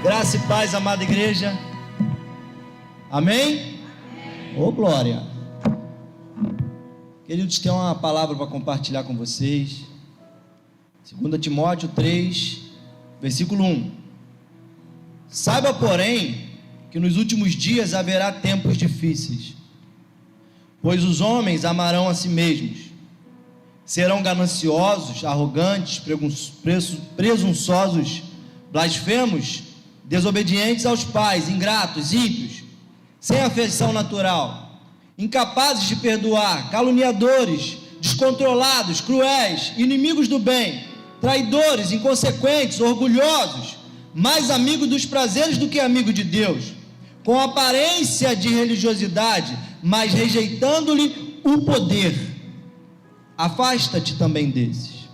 Graça e paz, amada igreja. Amém? Ô glória. Queridos, tem uma palavra para compartilhar com vocês. 2 Timóteo 3, versículo 1. Saiba, porém, que nos últimos dias haverá tempos difíceis, pois os homens amarão a si mesmos, serão gananciosos, arrogantes, presunçosos, blasfemos, desobedientes aos pais, ingratos, ímpios, sem afeição natural, incapazes de perdoar, caluniadores, descontrolados, cruéis, inimigos do bem, traidores, inconsequentes, orgulhosos, mais amigos dos prazeres do que amigo de Deus, com aparência de religiosidade, mas rejeitando-lhe o poder. Afasta-te também desses,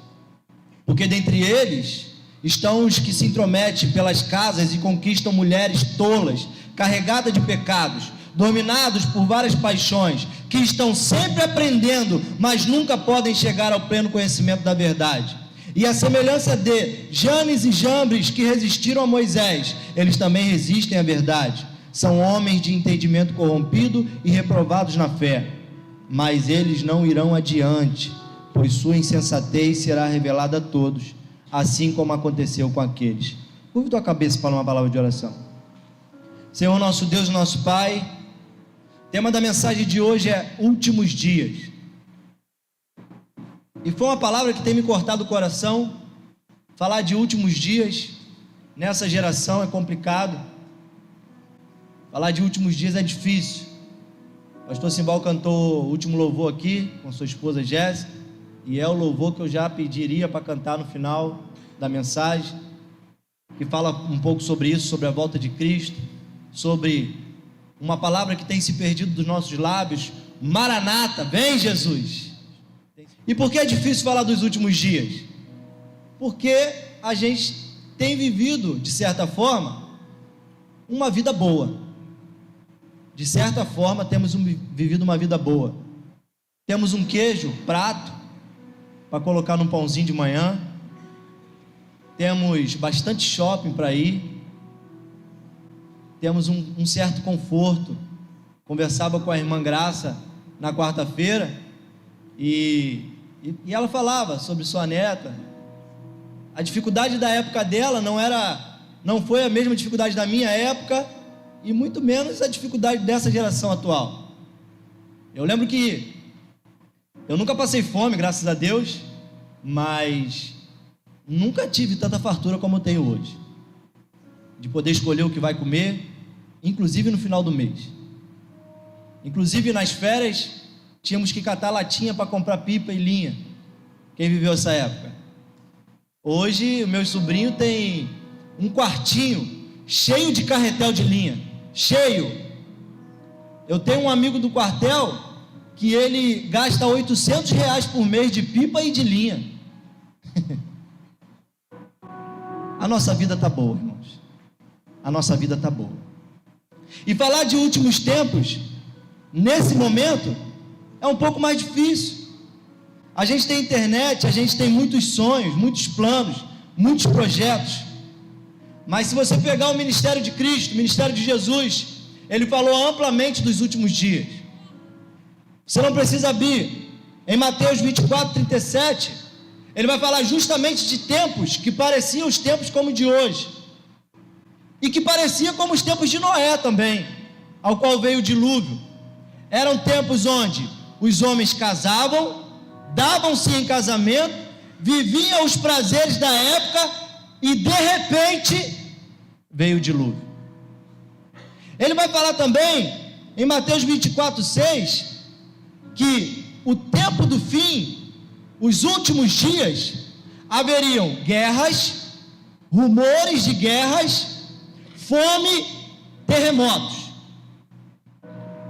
porque dentre eles estão os que se intrometem pelas casas e conquistam mulheres tolas, carregadas de pecados, dominados por várias paixões, que estão sempre aprendendo, mas nunca podem chegar ao pleno conhecimento da verdade. E a semelhança de Janes e Jambres, que resistiram a Moisés, eles também resistem à verdade. São homens de entendimento corrompido e reprovados na fé, mas eles não irão adiante, pois sua insensatez será revelada a todos, assim como aconteceu com aqueles. Curva tua cabeça para uma palavra de oração. Senhor nosso Deus, nosso Pai, o tema da mensagem de hoje é últimos dias. E foi uma palavra que tem me cortado o coração. Falar de últimos dias nessa geração é complicado. Falar de últimos dias é difícil. O pastor Simbal cantou o último louvor aqui com sua esposa Jéssica, e é o louvor que eu já pediria para cantar no final da mensagem, que fala um pouco sobre isso, sobre a volta de Cristo, sobre uma palavra que tem se perdido dos nossos lábios: Maranata, vem Jesus. E por que é difícil falar dos últimos dias? Porque a gente tem vivido, de certa forma, uma vida boa. De certa forma, temos vivido uma vida boa. Temos um queijo, prato, para colocar num pãozinho de manhã. Temos bastante shopping para ir. Temos um certo conforto. Conversava com a irmã Graça na quarta-feira e ela falava sobre sua neta. A dificuldade da época dela não foi a mesma dificuldade da minha época, e muito menos a dificuldade dessa geração atual. Eu lembro que eu nunca passei fome, graças a Deus, mas nunca tive tanta fartura como eu tenho hoje, de poder escolher o que vai comer, inclusive no final do mês. Inclusive nas férias, tínhamos que catar latinha para comprar pipa e linha. Quem viveu essa época? Hoje, o meu sobrinho tem um quartinho cheio de carretel de linha, cheio. Eu tenho um amigo do quartel que ele gasta R$800 por mês de pipa e de linha. A nossa vida está boa, irmãos. A nossa vida está boa. E falar de últimos tempos, nesse momento, é um pouco mais difícil. A gente tem internet, a gente tem muitos sonhos, muitos planos, muitos projetos. Mas se você pegar o ministério de Cristo, o ministério de Jesus, ele falou amplamente dos últimos dias. Você não precisa abrir. Em Mateus 24:37, ele vai falar justamente de tempos que pareciam os tempos como de hoje, e que parecia como os tempos de Noé também, ao qual veio o dilúvio. Eram tempos onde os homens casavam, davam-se em casamento, viviam os prazeres da época, e de repente veio o dilúvio. Ele vai falar também em Mateus 24:6 que o tempo do fim, os últimos dias, haveriam guerras, rumores de guerras, fome, terremotos.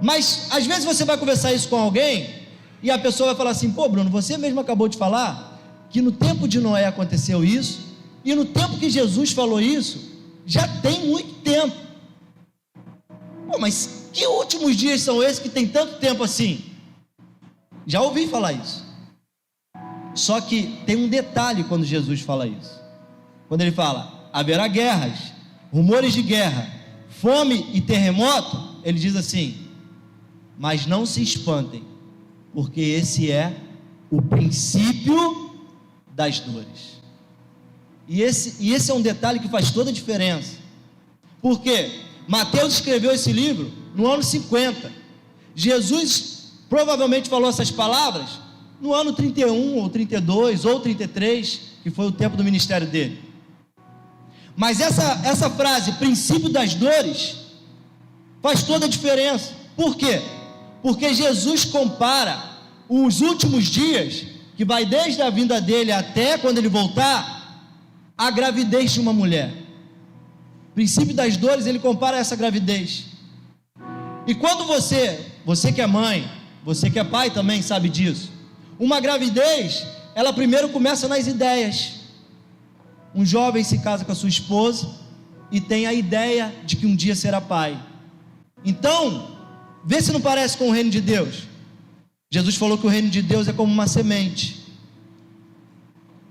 Mas às vezes você vai conversar isso com alguém e a pessoa vai falar assim: pô, Bruno, você mesmo acabou de falar que no tempo de Noé aconteceu isso, e no tempo que Jesus falou isso, já tem muito tempo. Pô, mas que últimos dias são esses que tem tanto tempo assim? Já ouvi falar isso. Só que tem um detalhe quando Jesus fala isso. Quando ele fala, haverá guerras, rumores de guerra, fome e terremoto, ele diz assim: mas não se espantem, porque esse é o princípio das dores. E esse é um detalhe que faz toda a diferença. Por quê? Mateus escreveu esse livro no ano 50. Jesus provavelmente falou essas palavras no ano 31, ou 32, ou 33, que foi o tempo do ministério dele. Mas essa frase, princípio das dores, faz toda a diferença. Por quê? Porque Jesus compara os últimos dias, que vai desde a vinda dele até quando ele voltar, a gravidez de uma mulher. Princípio das dores, ele compara essa gravidez. E quando você que é mãe, você que é pai também sabe disso, uma gravidez, ela primeiro começa nas ideias. Um jovem se casa com a sua esposa e tem a ideia de que um dia será pai. Então, vê se não parece com o reino de Deus. Jesus falou que o reino de Deus é como uma semente.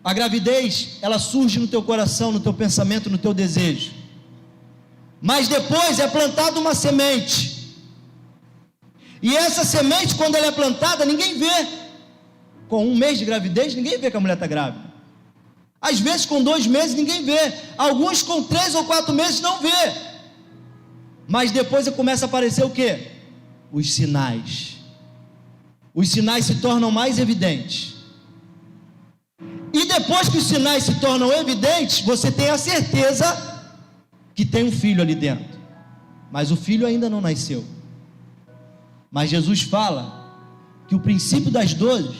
A gravidez, ela surge no teu coração, no teu pensamento, no teu desejo. Mas depois é plantada uma semente. E essa semente, quando ela é plantada, ninguém vê. Com 1 mês de gravidez, ninguém vê que a mulher está grávida. Às vezes com 2 meses ninguém vê. Alguns com 3 ou 4 meses não vê. Mas depois começa a aparecer o quê? Os sinais. Os sinais se tornam mais evidentes. E depois que os sinais se tornam evidentes, você tem a certeza que tem um filho ali dentro. Mas o filho ainda não nasceu. Mas Jesus fala que o princípio das dores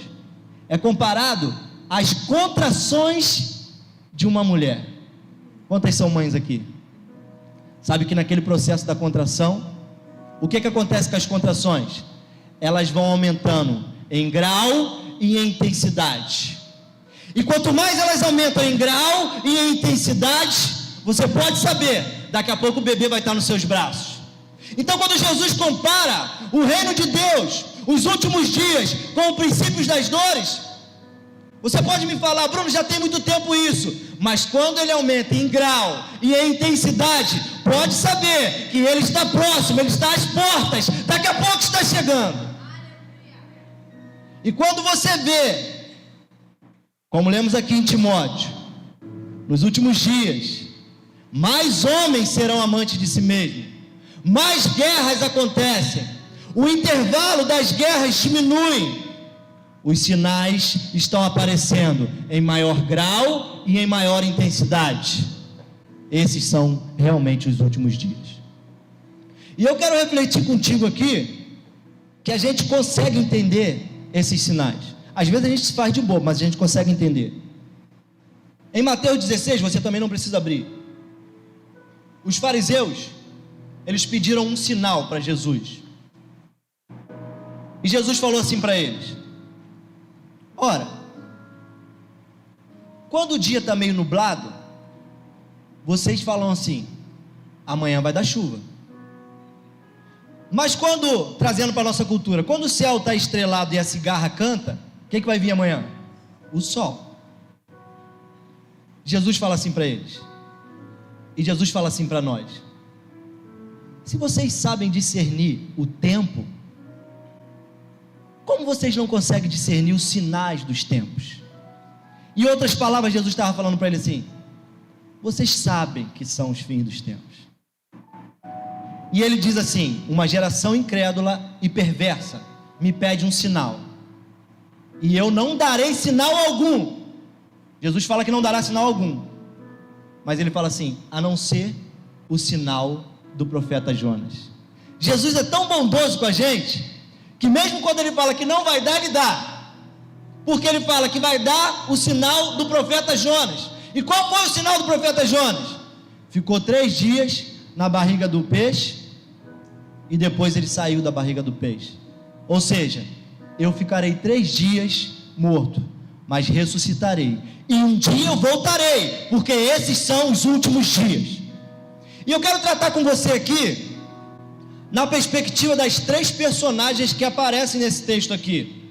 é comparado às contrações de uma mulher. Quantas são mães aqui? Sabe que naquele processo da contração, o que acontece com as contrações? Elas vão aumentando em grau e em intensidade. E quanto mais elas aumentam em grau e em intensidade, você pode saber, daqui a pouco o bebê vai estar nos seus braços. Então, quando Jesus compara o reino de Deus, os últimos dias, com os princípios das dores, você pode me falar: Bruno, já tem muito tempo isso. Mas quando ele aumenta em grau e em intensidade, pode saber que ele está próximo, ele está às portas, daqui a pouco está chegando. E quando você vê, como lemos aqui em Timóteo, nos últimos dias, mais homens serão amantes de si mesmos, mais guerras acontecem, o intervalo das guerras diminui, os sinais estão aparecendo em maior grau e em maior intensidade. Esses são realmente os últimos dias. E eu quero refletir contigo aqui, que a gente consegue entender esses sinais. Às vezes a gente se faz de bobo, mas a gente consegue entender. Em Mateus 16, você também não precisa abrir. Os fariseus, eles pediram um sinal para Jesus. E Jesus falou assim para eles: ora, quando o dia está meio nublado, vocês falam assim: amanhã vai dar chuva. Mas quando, trazendo para a nossa cultura, quando o céu está estrelado e a cigarra canta, o que vai vir amanhã? O sol. Jesus fala assim para eles. E Jesus fala assim para nós: se vocês sabem discernir o tempo, como vocês não conseguem discernir os sinais dos tempos? Em outras palavras, Jesus estava falando para ele assim: vocês sabem que são os fins dos tempos. E ele diz assim: uma geração incrédula e perversa me pede um sinal, e eu não darei sinal algum. Jesus fala que não dará sinal algum, mas ele fala assim: a não ser o sinal do profeta Jonas. Jesus é tão bondoso com a gente, que mesmo quando ele fala que não vai dar, ele dá, porque ele fala que vai dar o sinal do profeta Jonas. E qual foi o sinal do profeta Jonas? Ficou 3 dias na barriga do peixe, e depois ele saiu da barriga do peixe. Ou seja, eu ficarei 3 dias morto, mas ressuscitarei, e um dia eu voltarei, porque esses são os últimos dias. E eu quero tratar com você aqui na perspectiva das 3 personagens que aparecem nesse texto aqui.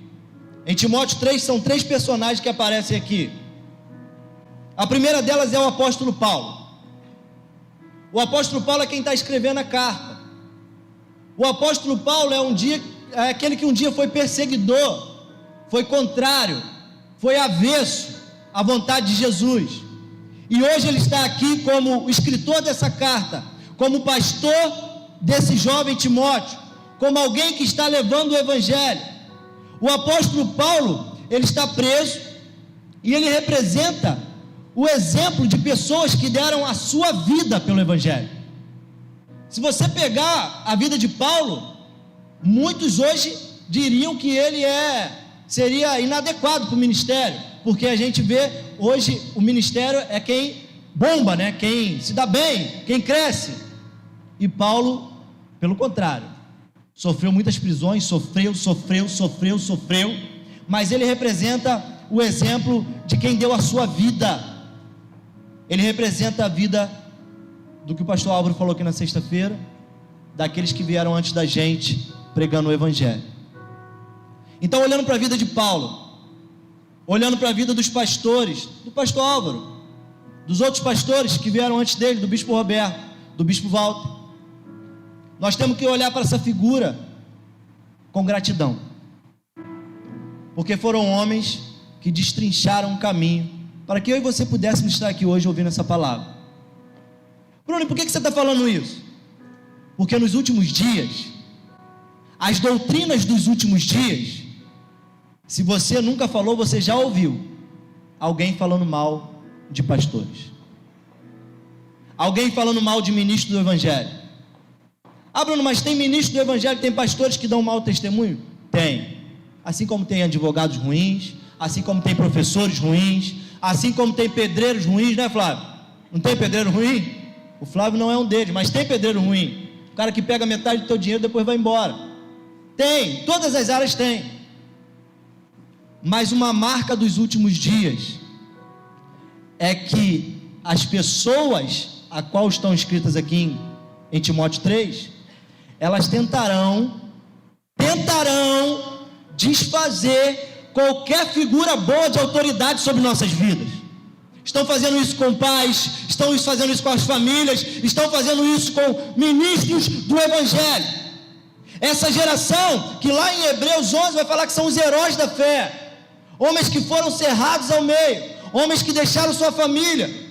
Em Timóteo 3 são 3 personagens que aparecem aqui. A primeira delas é o apóstolo Paulo. O apóstolo Paulo é quem está escrevendo a carta. O apóstolo Paulo é aquele que um dia foi perseguidor, foi contrário, foi avesso à vontade de Jesus. E hoje ele está aqui como escritor dessa carta, como pastor desse jovem Timóteo, como alguém que está levando o evangelho. O apóstolo Paulo, ele está preso e ele representa o exemplo de pessoas que deram a sua vida pelo evangelho. Se você pegar a vida de Paulo, muitos hoje diriam que ele seria inadequado para o ministério, porque a gente vê hoje o ministério é quem bomba, né? Quem se dá bem, quem cresce. E Paulo, pelo contrário, sofreu muitas prisões, sofreu, mas ele representa o exemplo de quem deu a sua vida. Ele representa a vida do que o pastor Álvaro falou aqui na sexta-feira, daqueles que vieram antes da gente pregando o evangelho. Então, olhando para a vida de Paulo, olhando para a vida dos pastores, do pastor Álvaro, dos outros pastores que vieram antes dele, do bispo Roberto, do bispo Walter, nós temos que olhar para essa figura com gratidão, porque foram homens que destrincharam um caminho para que eu e você pudéssemos estar aqui hoje ouvindo essa palavra. Bruno, por que você está falando isso? Porque nos últimos dias, as doutrinas dos últimos dias, se você nunca falou, você já ouviu alguém falando mal de pastores, alguém falando mal de ministro do evangelho. Ah, Bruno, mas tem ministro do evangelho, tem pastores que dão mau testemunho? Tem, assim como tem advogados ruins, assim como tem professores ruins, assim como tem pedreiros ruins, né, Flávio? Não tem pedreiro ruim? O Flávio não é um deles, mas tem pedreiro ruim, o cara que pega metade do teu dinheiro e depois vai embora. Tem, todas as áreas tem. Mas uma marca dos últimos dias é que as pessoas a qual estão escritas aqui em Timóteo 3, elas tentarão desfazer qualquer figura boa de autoridade sobre nossas vidas. Estão fazendo isso com pais, estão fazendo isso com as famílias, estão fazendo isso com ministros do evangelho. Essa geração que lá em Hebreus 11 vai falar que são os heróis da fé, homens que foram cerrados ao meio, homens que deixaram sua família.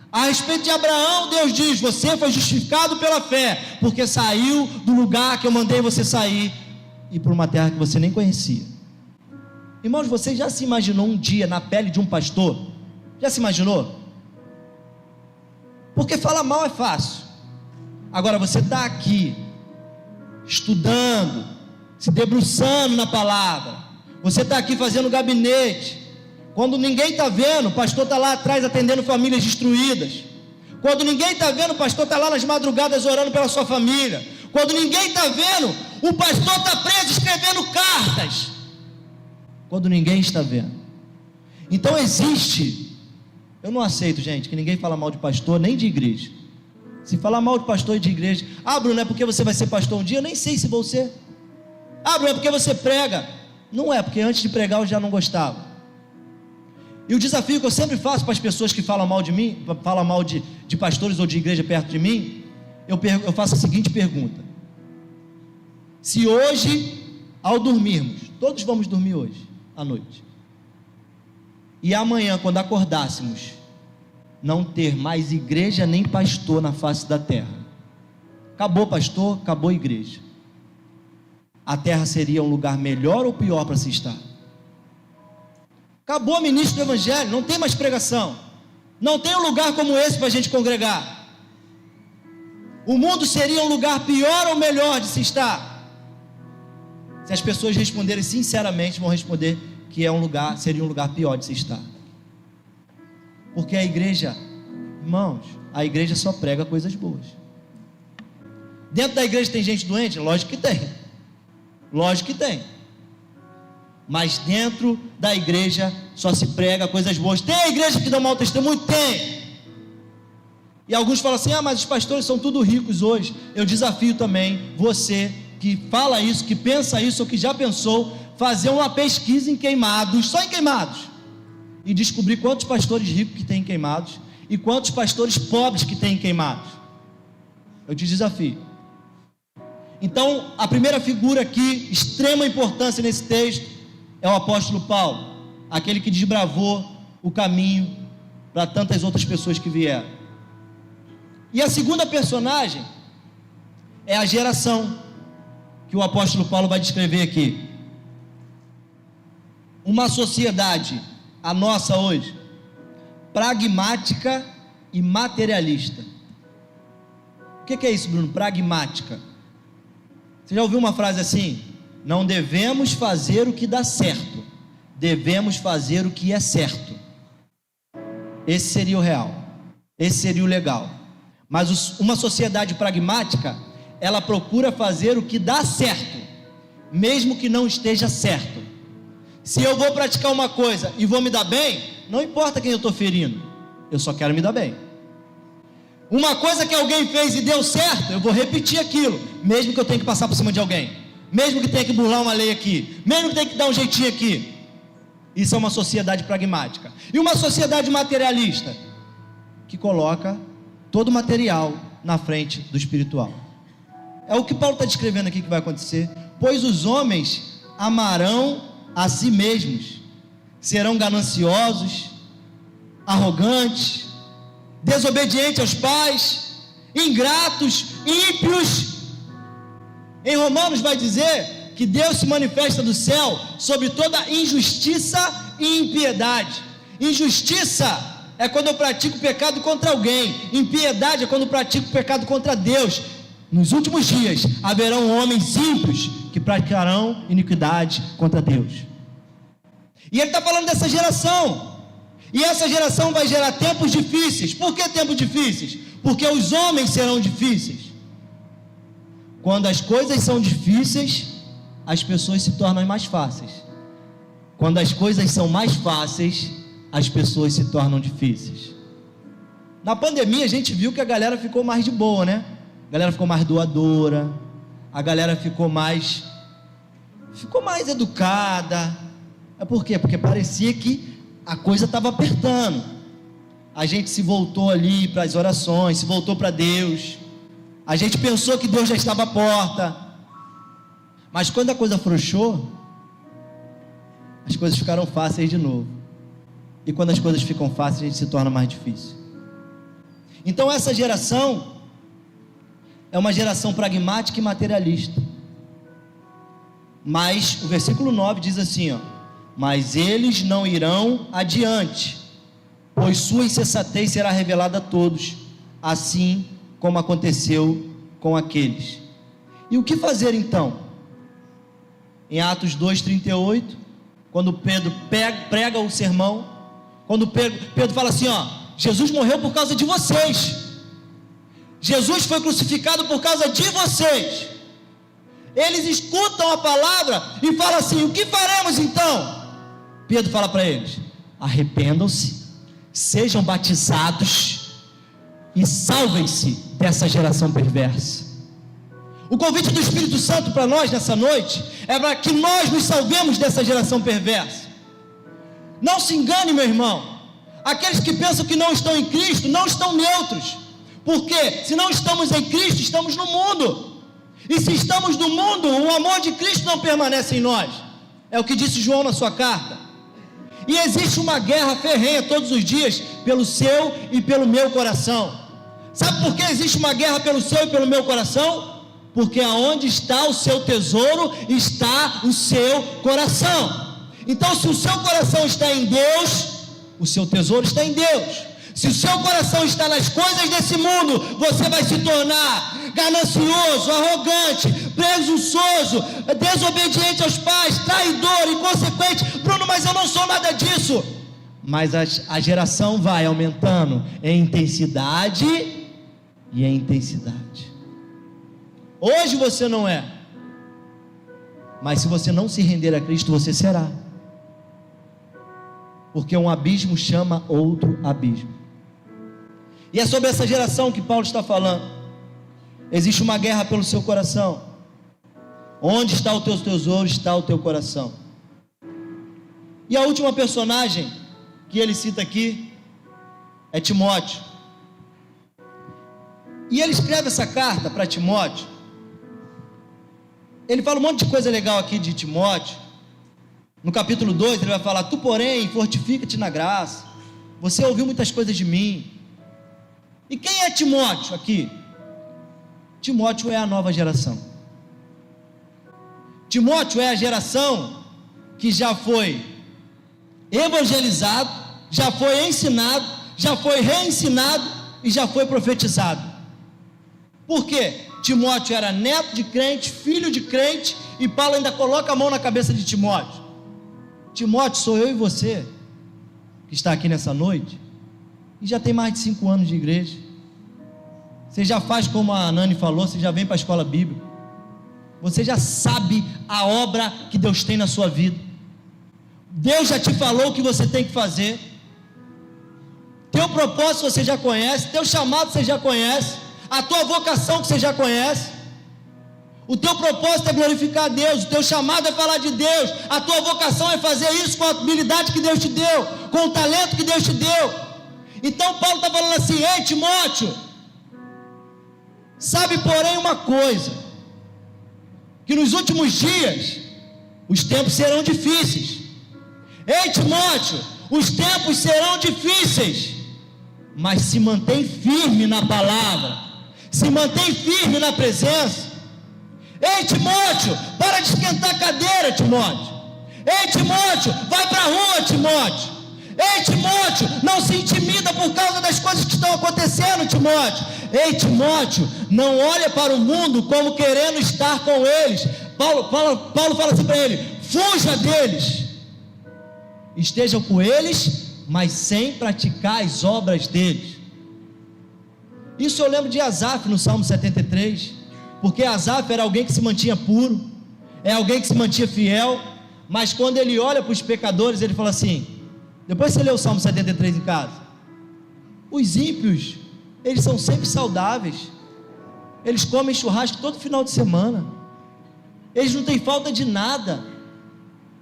A respeito de Abraão, Deus diz: você foi justificado pela fé, porque saiu do lugar que eu mandei você sair e para uma terra que você nem conhecia. Irmãos, você já se imaginou um dia na pele de um pastor? Já se imaginou? Porque falar mal é fácil. Agora você está aqui estudando, se debruçando na palavra, você está aqui fazendo gabinete. Quando ninguém está vendo, o pastor está lá atrás atendendo famílias destruídas. Quando ninguém está vendo, o pastor está lá nas madrugadas orando pela sua família. Quando ninguém está vendo, o pastor está preso escrevendo cartas. Quando ninguém está vendo. Então eu não aceito, gente, que ninguém fala mal de pastor, nem de igreja. Se falar mal de pastor e de igreja, ah, Bruno, é porque você vai ser pastor um dia? Eu nem sei se vou ser. Ah, Bruno, é porque você prega? Não é, porque antes de pregar eu já não gostava. E o desafio que eu sempre faço para as pessoas que falam mal de mim, falam mal de pastores ou de igreja perto de mim, eu faço a seguinte pergunta: se hoje, ao dormirmos, todos vamos dormir hoje, à noite, e amanhã, quando acordássemos, não ter mais igreja nem pastor na face da terra, acabou pastor, acabou igreja, a terra seria um lugar melhor ou pior para se estar? Acabou o ministro do evangelho, não tem mais pregação, não tem um lugar como esse para a gente congregar. O mundo seria um lugar pior ou melhor de se estar? Se as pessoas responderem sinceramente, vão responder que seria um lugar pior de se estar. Porque a igreja, irmãos, a igreja só prega coisas boas. Dentro da igreja tem gente doente? Lógico que tem. Lógico que tem. Mas dentro da igreja só se prega coisas boas. Tem a igreja que dá mau testemunho? Tem. E alguns falam assim: ah, mas os pastores são tudo ricos hoje. Eu desafio também você que fala isso, que pensa isso, ou que já pensou, fazer uma pesquisa em Queimados, só em Queimados, e descobrir quantos pastores ricos que tem em Queimados e quantos pastores pobres que tem em Queimados. Eu te desafio. Então, a primeira figura aqui, extrema importância nesse texto, é o apóstolo Paulo, aquele que desbravou o caminho para tantas outras pessoas que vieram. E a segunda personagem é a geração que o apóstolo Paulo vai descrever aqui. Uma sociedade, a nossa hoje, pragmática e materialista. O que é isso, Bruno? Pragmática. Você já ouviu uma frase assim? Não devemos fazer o que dá certo, devemos fazer o que é certo. Esse seria o real, esse seria o legal. Mas uma sociedade pragmática, ela procura fazer o que dá certo, mesmo que não esteja certo. Se eu vou praticar uma coisa e vou me dar bem, não importa quem eu estou ferindo, eu só quero me dar bem. Uma coisa que alguém fez e deu certo, eu vou repetir aquilo, mesmo que eu tenha que passar por cima de alguém, mesmo que tenha que burlar uma lei aqui, mesmo que tenha que dar um jeitinho aqui. Isso é uma sociedade pragmática. E uma sociedade materialista, que coloca todo o material na frente do espiritual. É o que Paulo está descrevendo aqui que vai acontecer. Pois os homens amarão a si mesmos, serão gananciosos, arrogantes, desobedientes aos pais, ingratos, ímpios. Em Romanos vai dizer que Deus se manifesta do céu sobre toda injustiça e impiedade. Injustiça é quando eu pratico pecado contra alguém, impiedade é quando eu pratico pecado contra Deus. Nos últimos dias haverão homens ímpios que praticarão iniquidade contra Deus. E ele está falando dessa geração. E essa geração vai gerar tempos difíceis. Por que tempos difíceis? Porque os homens serão difíceis. Quando as coisas são difíceis, as pessoas se tornam mais fáceis. Quando as coisas são mais fáceis, as pessoas se tornam difíceis. Na pandemia a gente viu que a galera ficou mais de boa, né? A galera ficou mais doadora, a galera ficou mais educada. É por quê? Porque parecia que a coisa estava apertando. A gente se voltou ali para as orações, se voltou para Deus. A gente pensou que Deus já estava à porta. Mas quando a coisa afrouxou, as coisas ficaram fáceis de novo. E quando as coisas ficam fáceis, a gente se torna mais difícil. Então essa geração é uma geração pragmática e materialista. Mas o versículo 9 diz assim, ó: mas eles não irão adiante, pois sua insensatez será revelada a todos, assim como aconteceu com aqueles. E o que fazer então? Em Atos 2:38, quando Pedro prega o sermão, quando Pedro fala assim, ó: Jesus morreu por causa de vocês, Jesus foi crucificado por causa de vocês. Eles escutam a palavra e falam assim: o que faremos então? Pedro fala para eles: arrependam-se, sejam batizados e salvem-se dessa geração perversa. O convite do Espírito Santo para nós nessa noite é para que nós nos salvemos dessa geração perversa. Não se engane, meu irmão. Aqueles que pensam que não estão em Cristo não estão neutros, porque se não estamos em Cristo, estamos no mundo. E se estamos no mundo, o amor de Cristo não permanece em nós. É o que disse João na sua carta. E existe uma guerra ferrenha todos os dias pelo seu e pelo meu coração. Sabe por que existe uma guerra pelo seu e pelo meu coração? Porque aonde está o seu tesouro, está o seu coração. Então, se o seu coração está em Deus, o seu tesouro está em Deus. Se o seu coração está nas coisas desse mundo, você vai se tornar ganancioso, arrogante, presunçoso, desobediente aos pais, traidor, inconsequente. Bruno, mas eu não sou nada disso. Mas a geração vai aumentando em intensidade e em intensidade. Hoje você não é, mas se você não se render a Cristo, você será. Porque um abismo chama outro abismo. E é sobre essa geração que Paulo está falando. Existe uma guerra pelo seu coração. Onde está o teu tesouro, está o teu coração. E a última personagem que ele cita aqui é Timóteo. E ele escreve essa carta para Timóteo. Ele fala um monte de coisa legal aqui de Timóteo. No capítulo 2 ele vai falar: tu porém fortifica-te na graça, você ouviu muitas coisas de mim. E quem é Timóteo aqui? Timóteo é a nova geração. Timóteo é a geração que já foi evangelizado, já foi ensinado, já foi reensinado e já foi profetizado. Por quê? Timóteo era neto de crente, filho de crente, e Paulo ainda coloca a mão na cabeça de Timóteo. Timóteo sou eu e você, que está aqui nessa noite, e já tem mais de 5 anos de igreja. Você já faz como a Nani falou, você já vem para a escola bíblica, você já sabe a obra que Deus tem na sua vida. Deus já te falou o que você tem que fazer. Teu propósito você já conhece, teu chamado você já conhece, a tua vocação que você já conhece. O teu propósito é glorificar a Deus, o teu chamado é falar de Deus, a tua vocação é fazer isso com a habilidade que Deus te deu, com o talento que Deus te deu. Então Paulo está falando assim: ei Timóteo, sabe porém uma coisa, que nos últimos dias os tempos serão difíceis. Ei Timóteo, os tempos serão difíceis, mas se mantém firme na palavra, se mantém firme na presença. Ei Timóteo, para de esquentar a cadeira, Timóteo. Ei Timóteo, vai para a rua, Timóteo. Ei Timóteo, não se intimida por causa das coisas que estão acontecendo, Timóteo. Ei Timóteo, não olha para o mundo como querendo estar com eles. Paulo fala assim para ele: fuja deles, estejam com eles, mas sem praticar as obras deles. Isso eu lembro de Asaf no Salmo 73, porque Asaf era alguém que se mantinha puro, é alguém que se mantinha fiel, mas quando ele olha para os pecadores, ele fala assim, depois você lê o Salmo 73 em casa, os ímpios, eles são sempre saudáveis, eles comem churrasco todo final de semana, eles não têm falta de nada,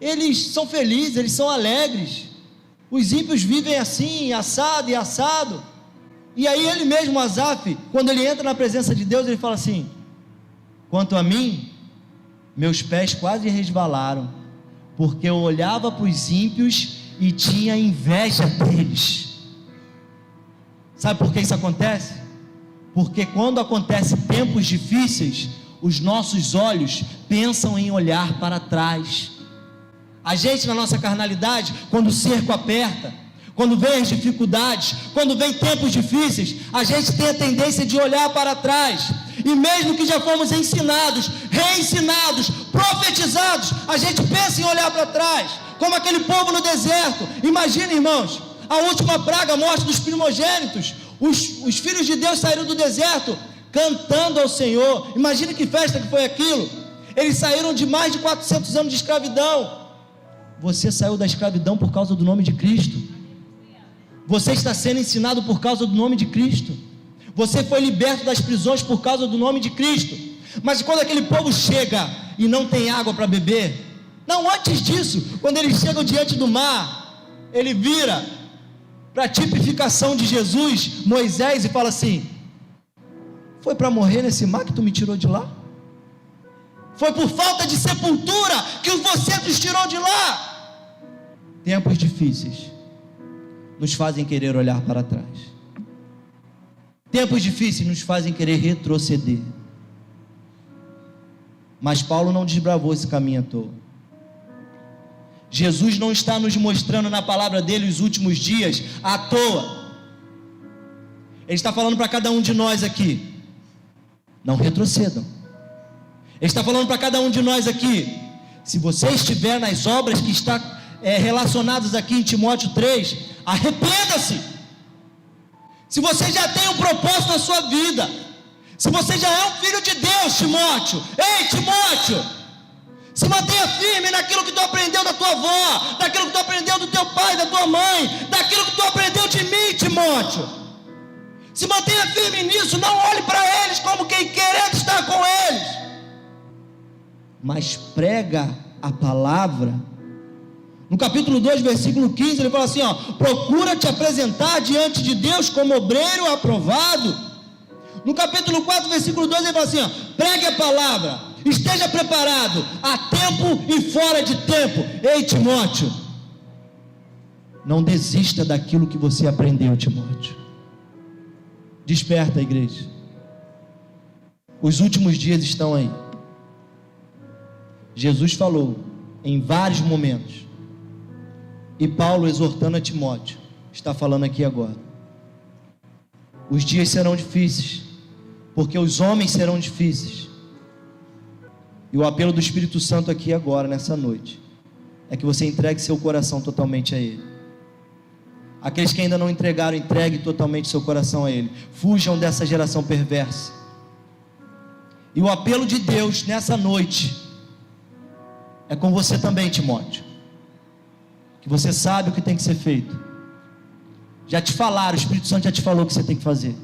eles são felizes, eles são alegres. Os ímpios vivem assim, assado e assado. E aí ele mesmo, Asaf, quando ele entra na presença de Deus, ele fala assim: quanto a mim, meus pés quase resvalaram, porque eu olhava para os ímpios e tinha inveja deles. Sabe por que isso acontece? Porque quando acontecem tempos difíceis, os nossos olhos pensam em olhar para trás. A gente, na nossa carnalidade, quando o cerco aperta, quando vem as dificuldades, quando vem tempos difíceis, a gente tem a tendência de olhar para trás. E mesmo que já fomos ensinados, reensinados, profetizados, a gente pensa em olhar para trás, como aquele povo no deserto. Imagina, irmãos, a última praga, a morte dos primogênitos. Os filhos de Deus saíram do deserto cantando ao Senhor. Imagina que festa que foi aquilo. Eles saíram de mais de 400 anos de escravidão. Você saiu da escravidão por causa do nome de Cristo. Você está sendo ensinado por causa do nome de Cristo. Você foi liberto das prisões por causa do nome de Cristo. Mas quando aquele povo chega e não tem água para beber, não, antes disso, quando eles chegam diante do mar, ele vira para a tipificação de Jesus, Moisés, e fala assim: foi para morrer nesse mar que tu me tirou de lá? Foi por falta de sepultura que você nos tirou de lá. Tempos difíceis nos fazem querer olhar para trás. Tempos difíceis nos fazem querer retroceder. Mas Paulo não desbravou esse caminho à toa. Jesus não está nos mostrando na palavra dele os últimos dias à toa. Ele está falando para cada um de nós aqui: não retrocedam. Ele está falando para cada um de nós aqui: se você estiver nas obras que está relacionadas aqui em Timóteo 3, arrependa-se. Se você já tem um propósito na sua vida, se você já é um filho de Deus, Timóteo, ei Timóteo, se mantenha firme naquilo que tu aprendeu da tua avó, daquilo que tu aprendeu do teu pai, da tua mãe, daquilo que tu aprendeu de mim, Timóteo. Se mantenha firme nisso, não olhe para eles como quem querendo estar com eles, mas prega a palavra. No capítulo 2, versículo 15, ele fala assim, procura te apresentar diante de Deus como obreiro aprovado, No capítulo 4, versículo 12, ele fala assim, ó, pregue a palavra, esteja preparado, a tempo e fora de tempo. Ei, Timóteo, não desista daquilo que você aprendeu, Timóteo. Desperta, igreja. Os últimos dias estão aí. Jesus falou em vários momentos, e Paulo, exortando a Timóteo, está falando aqui agora. Os dias serão difíceis, porque os homens serão difíceis. E o apelo do Espírito Santo aqui agora, nessa noite, é que você entregue seu coração totalmente a Ele. Aqueles que ainda não entregaram, entregue totalmente seu coração a Ele. Fujam dessa geração perversa. E o apelo de Deus nessa noite é com você também, Timóteo, que você sabe o que tem que ser feito. Já te falaram, o Espírito Santo já te falou o que você tem que fazer.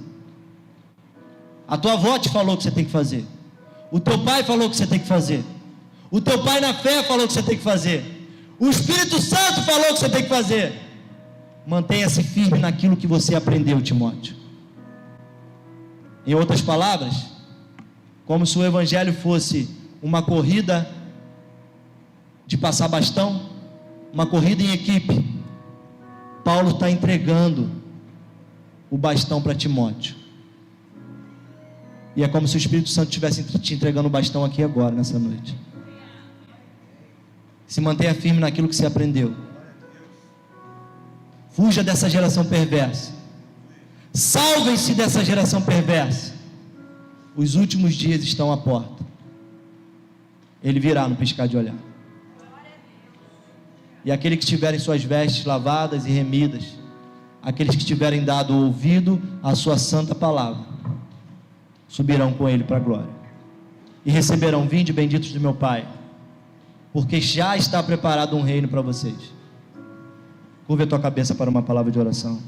A tua avó te falou o que você tem que fazer. O teu pai falou o que você tem que fazer. O teu pai na fé falou o que você tem que fazer. O Espírito Santo falou o que você tem que fazer. Mantenha-se firme naquilo que você aprendeu, Timóteo. Em outras palavras, como se o evangelho fosse uma corrida de passar bastão, uma corrida em equipe, Paulo está entregando o bastão para Timóteo. E é como se o Espírito Santo estivesse te entregando o bastão aqui agora, nessa noite. Se mantenha firme naquilo que você aprendeu. Fuja dessa geração perversa. Salvem-se dessa geração perversa. Os últimos dias estão à porta. Ele virá no piscar de olhar. E aqueles que tiverem suas vestes lavadas e remidas, aqueles que tiverem dado ouvido à sua santa palavra, subirão com ele para a glória. E receberão: vinde benditos do meu Pai, porque já está preparado um reino para vocês. Curva a tua cabeça para uma palavra de oração.